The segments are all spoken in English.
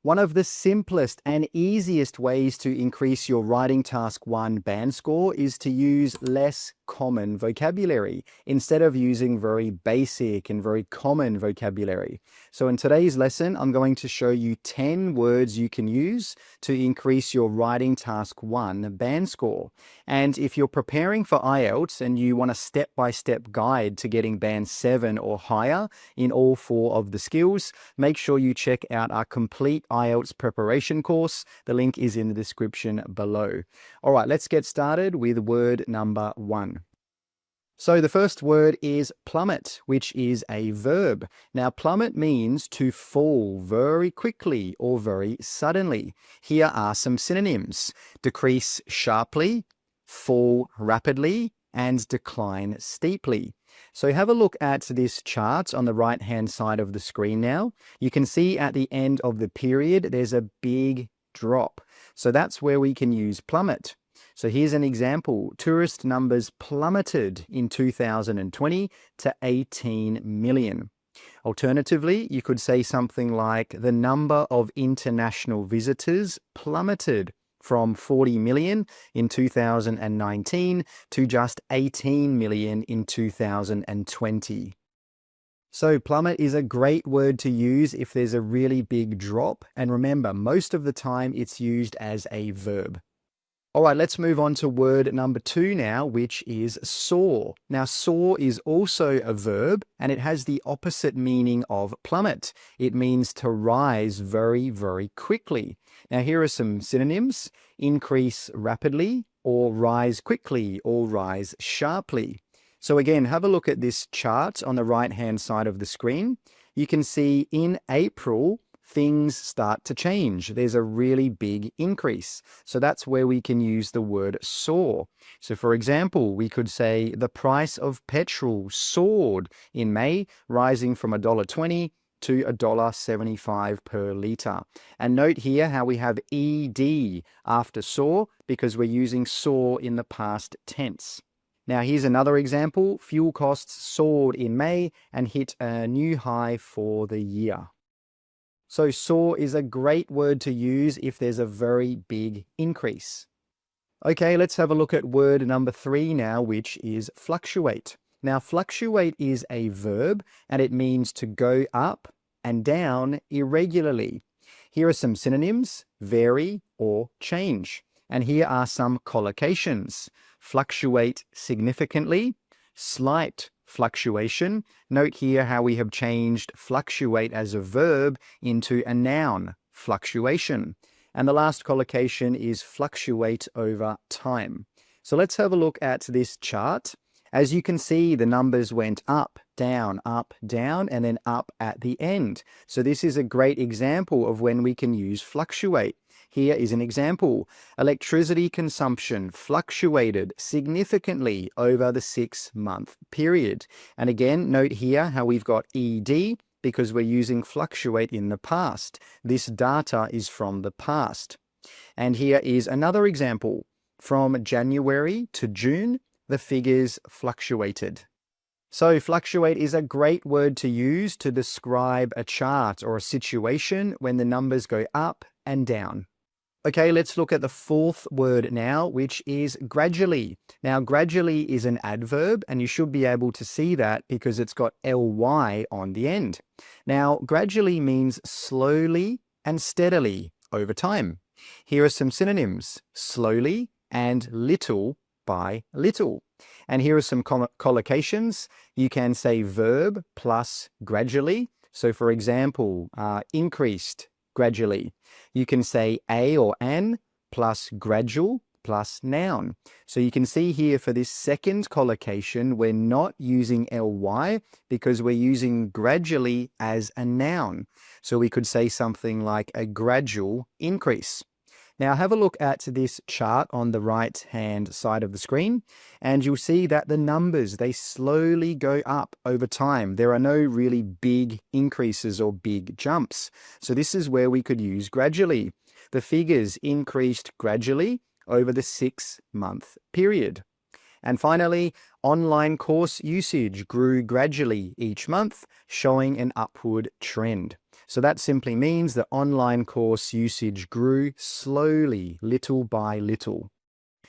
One of the simplest and easiest ways to increase your Writing Task 1 band score is to use less common vocabulary instead of using very basic and very common vocabulary. So in today's lesson, I'm going to show you 10 words you can use to increase your Writing Task 1 band score. And if you're preparing for IELTS and you want a step-by-step guide to getting band 7 or higher in all 4 of the skills, make sure you check out our complete IELTS preparation course. The link is in the description below. All right, let's get started with word number 1. So the first word is plummet, which is a verb. Now, plummet means to fall very quickly or very suddenly. Here are some synonyms: decrease sharply, fall rapidly, and decline steeply. So have a look at this chart on the right-hand side of the screen now. You can see at the end of the period, there's a big drop. So that's where we can use plummet. So here's an example. Tourist numbers plummeted in 2020 to 18 million. Alternatively, you could say something like the number of international visitors plummeted from 40 million in 2019 to just 18 million in 2020. So plummet is a great word to use if there's a really big drop. And remember, most of the time it's used as a verb. All right, let's move on to word number 2 now, which is soar. Now, soar is also a verb, and it has the opposite meaning of plummet. It means to rise very, very quickly. Now, here are some synonyms: increase rapidly, or rise quickly, or rise sharply. So again, have a look at this chart on the right-hand side of the screen. You can see in April, things start to change. There's a really big increase. So that's where we can use the word soar. So for example, we could say the price of petrol soared in May, rising from $1.20 to $1.75 per litre. And note here how we have ed after soar because we're using soar in the past tense. Now here's another example. Fuel costs soared in May and hit a new high for the year. So soar is a great word to use if there's a very big increase. Okay, let's have a look at word number 3 now, which is fluctuate. Now, fluctuate is a verb, and it means to go up and down irregularly. Here are some synonyms: vary or change. And here are some collocations: fluctuate significantly, slight fluctuation. Note here how we have changed fluctuate as a verb into a noun, fluctuation. And the last collocation is fluctuate over time. So let's have a look at this chart. As you can see, the numbers went up, down, and then up at the end. So this is a great example of when we can use fluctuate. Here is an example. Electricity consumption fluctuated significantly over the 6-month period. And again, note here how we've got ed because we're using fluctuate in the past. This data is from the past. And here is another example. From January to June, the figures fluctuated. So fluctuate is a great word to use to describe a chart or a situation when the numbers go up and down. Okay, let's look at the 4th word now, which is gradually. Now, gradually is an adverb, and you should be able to see that because it's got ly on the end. Now, gradually means slowly and steadily over time. Here are some synonyms: slowly and little by little. And here are some collocations. You can say verb plus gradually. So for example, increased gradually. You can say a or an plus gradual plus noun. So you can see here for this second collocation, we're not using ly because we're using gradually as a noun. So we could say something like a gradual increase. Now have a look at this chart on the right-hand side of the screen, and you'll see that the numbers, they slowly go up over time. There are no really big increases or big jumps. So this is where we could use gradually. The figures increased gradually over the 6-month period. And finally, online course usage grew gradually each month, showing an upward trend. So that simply means that online course usage grew slowly, little by little.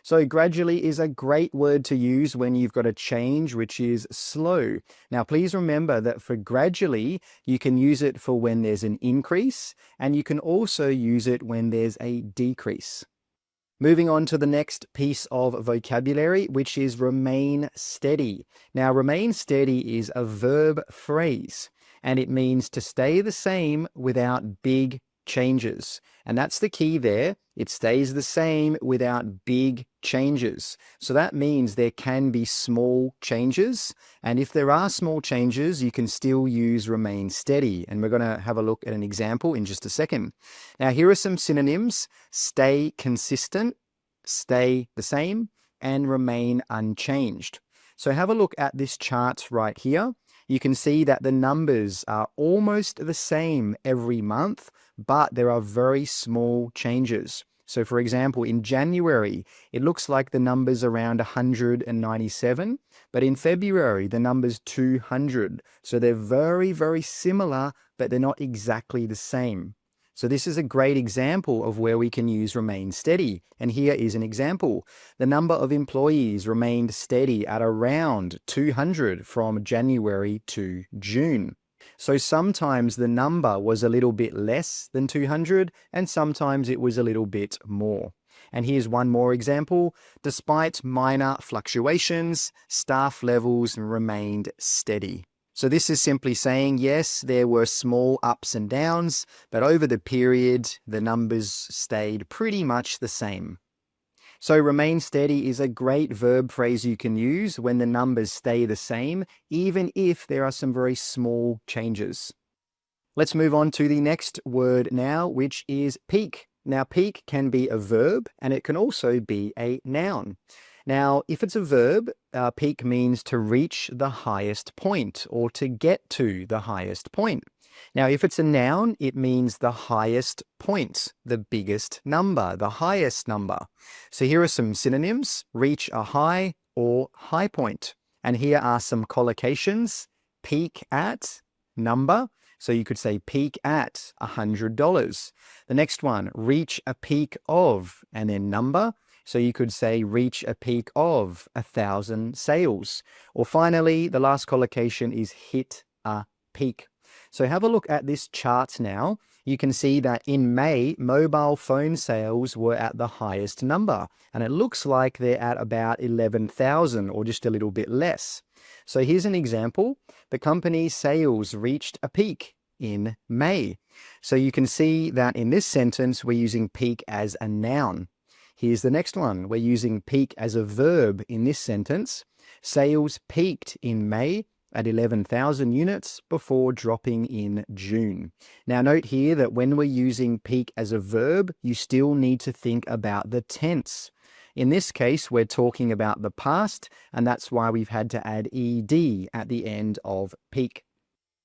So gradually is a great word to use when you've got a change which is slow. Now, please remember that for gradually, you can use it for when there's an increase, and you can also use it when there's a decrease. Moving on to the next piece of vocabulary, which is remain steady. Now, remain steady is a verb phrase, and it means to stay the same without big changes. And that's the key there. It stays the same without big changes. So that means there can be small changes. And if there are small changes, you can still use remain steady. And we're going to have a look at an example in just a second. Now, here are some synonyms: stay consistent, stay the same, and remain unchanged. So have a look at this chart right here. You can see that the numbers are almost the same every month, but there are very small changes. So for example, in January, it looks like the number's around 197, but in February, the number's 200. So they're very, very similar, but they're not exactly the same. So this is a great example of where we can use remain steady. And here is an example. The number of employees remained steady at around 200 from January to June. So sometimes the number was a little bit less than 200, and sometimes it was a little bit more. And here's one more example. Despite minor fluctuations, staff levels remained steady. So this is simply saying, yes, there were small ups and downs, but over the period, the numbers stayed pretty much the same. So remain steady is a great verb phrase you can use when the numbers stay the same, even if there are some very small changes. Let's move on to the next word now, which is peak. Now, peak can be a verb, and it can also be a noun. Now, if it's a verb, peak means to reach the highest point or to get to the highest point. Now, if it's a noun, it means the highest point, the biggest number, the highest number. So here are some synonyms: reach a high or high point. And here are some collocations: peak at, number. So you could say peak at $100. The next one, reach a peak of, and then number. So you could say reach a peak of 1,000 sales. Or finally, the last collocation is hit a peak. So have a look at this chart now. You can see that in May, mobile phone sales were at the highest number, and it looks like they're at about 11,000 or just a little bit less. So here's an example. The company's sales reached a peak in May. So you can see that in this sentence, we're using peak as a noun. Here's the next one. We're using peak as a verb in this sentence. Sales peaked in May at 11,000 units before dropping in June. Now note here that when we're using peak as a verb, you still need to think about the tense. In this case, we're talking about the past, and that's why we've had to add ed at the end of peak.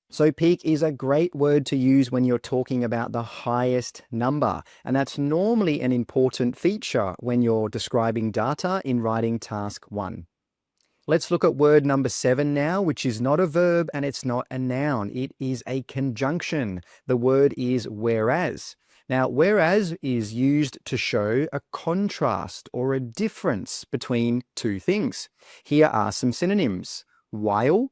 So peak is a great word to use when you're talking about the highest number, and that's normally an important feature when you're describing data in writing task 1. Let's look at word number 7 now, which is not a verb and it's not a noun. It is a conjunction. The word is whereas. Now, whereas is used to show a contrast or a difference between two things. Here are some synonyms: while,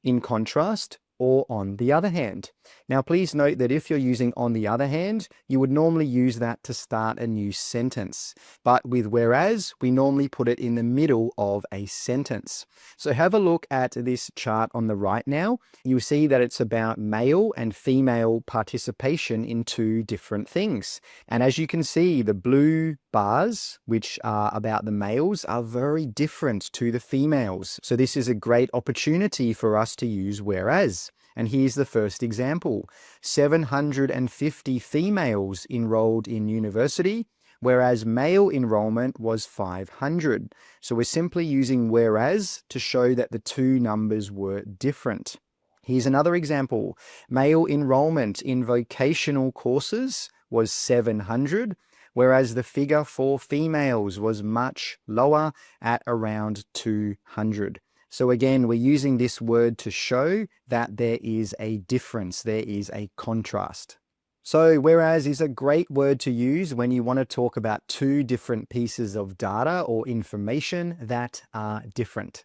in contrast, or on the other hand. Now, please note that if you're using on the other hand, you would normally use that to start a new sentence. But with whereas, we normally put it in the middle of a sentence. So have a look at this chart on the right now. You'll see that it's about male and female participation in two different things. And as you can see, the blue bars, which are about the males, are very different to the females. So this is a great opportunity for us to use whereas. And here's the first example. 750 females enrolled in university, whereas male enrollment was 500. So we're simply using whereas to show that the two numbers were different. Here's another example. Male enrollment in vocational courses was 700, whereas the figure for females was much lower at around 200. So again, we're using this word to show that there is a difference, there is a contrast. So whereas is a great word to use when you want to talk about two different pieces of data or information that are different.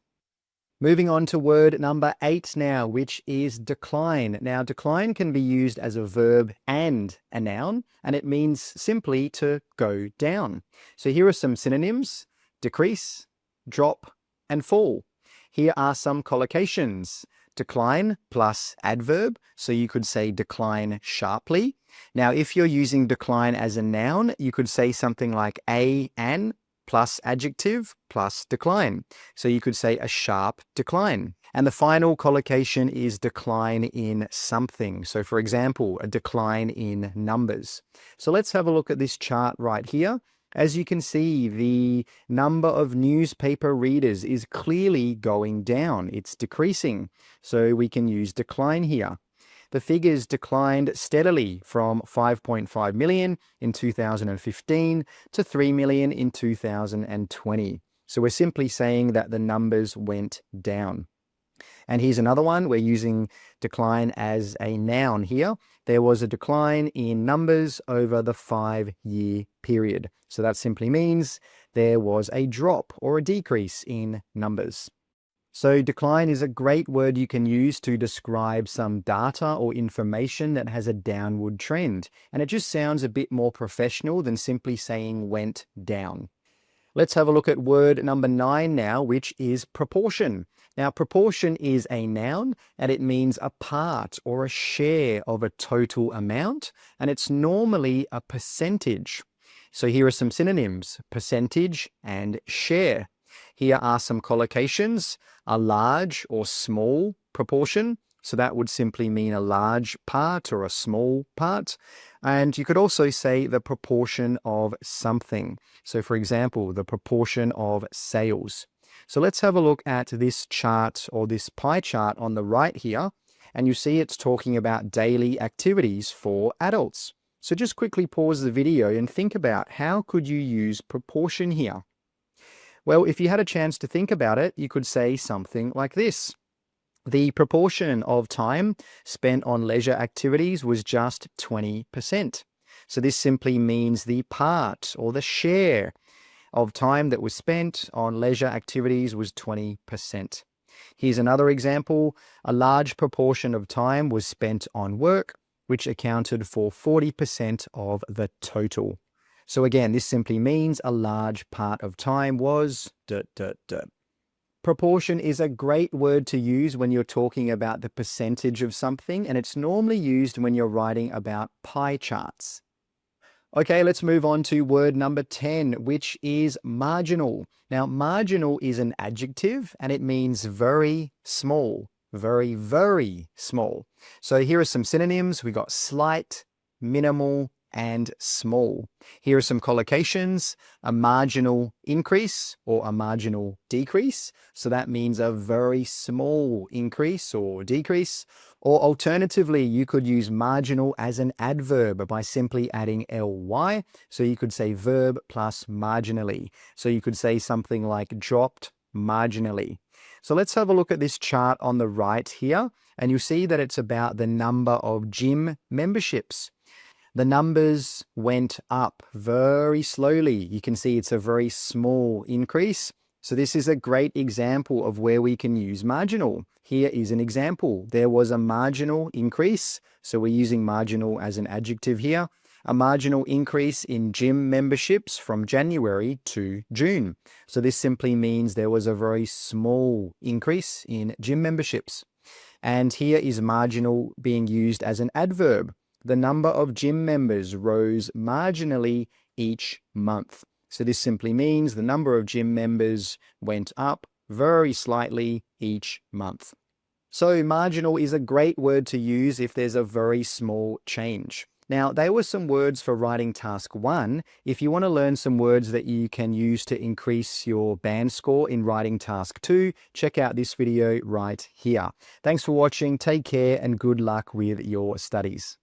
Moving on to word number 8 now, which is decline. Now, decline can be used as a verb and a noun, and it means simply to go down. So here are some synonyms: decrease, drop, and fall. Here are some collocations: decline plus adverb, so you could say decline sharply. Now, if you're using decline as a noun, you could say something like an plus adjective plus decline. So you could say a sharp decline. And the final collocation is decline in something. So for example, a decline in numbers. So let's have a look at this chart right here. As you can see, the number of newspaper readers is clearly going down. It's decreasing. So we can use decline here. The figures declined steadily from 5.5 million in 2015 to 3 million in 2020. So we're simply saying that the numbers went down. And here's another one. We're using decline as a noun here. There was a decline in numbers over the 5-year period. So that simply means there was a drop or a decrease in numbers. So decline is a great word you can use to describe some data or information that has a downward trend. And it just sounds a bit more professional than simply saying went down. Let's have a look at word number 9 now, which is proportion. Now, proportion is a noun, and it means a part or a share of a total amount, and it's normally a percentage. So here are some synonyms: percentage and share. Here are some collocations: a large or small proportion. So that would simply mean a large part or a small part. And you could also say the proportion of something. So for example, the proportion of sales. So let's have a look at this chart or this pie chart on the right here. And you see it's talking about daily activities for adults. So just quickly pause the video and think about how could you use proportion here? Well, if you had a chance to think about it, you could say something like this: the proportion of time spent on leisure activities was just 20%. So this simply means the part or the share of time that was spent on leisure activities was 20%. Here's another example: a large proportion of time was spent on work, which accounted for 40% of the total. So again, this simply means a large part of time was ... Proportion is a great word to use when you're talking about the percentage of something, and it's normally used when you're writing about pie charts. Okay, let's move on to word number 10, which is marginal. Now, marginal is an adjective, and it means very small, very, very small. So here are some synonyms. We got slight, minimal, and small. Here are some collocations: a marginal increase or a marginal decrease. So that means a very small increase or decrease. Or alternatively, you could use marginal as an adverb by simply adding ly. So you could say verb plus marginally. So you could say something like dropped marginally. So let's have a look at this chart on the right here. And you see that it's about the number of gym memberships. The numbers went up very slowly. You can see it's a very small increase. So this is a great example of where we can use marginal. Here is an example. There was a marginal increase. So we're using marginal as an adjective here. A marginal increase in gym memberships from January to June. So this simply means there was a very small increase in gym memberships. And here is marginal being used as an adverb. The number of gym members rose marginally each month. So this simply means the number of gym members went up very slightly each month. So marginal is a great word to use if there's a very small change. Now, they were some words for writing task 1. If you want to learn some words that you can use to increase your band score in writing task 2, check out this video right here. Thanks for watching. Take care and good luck with your studies.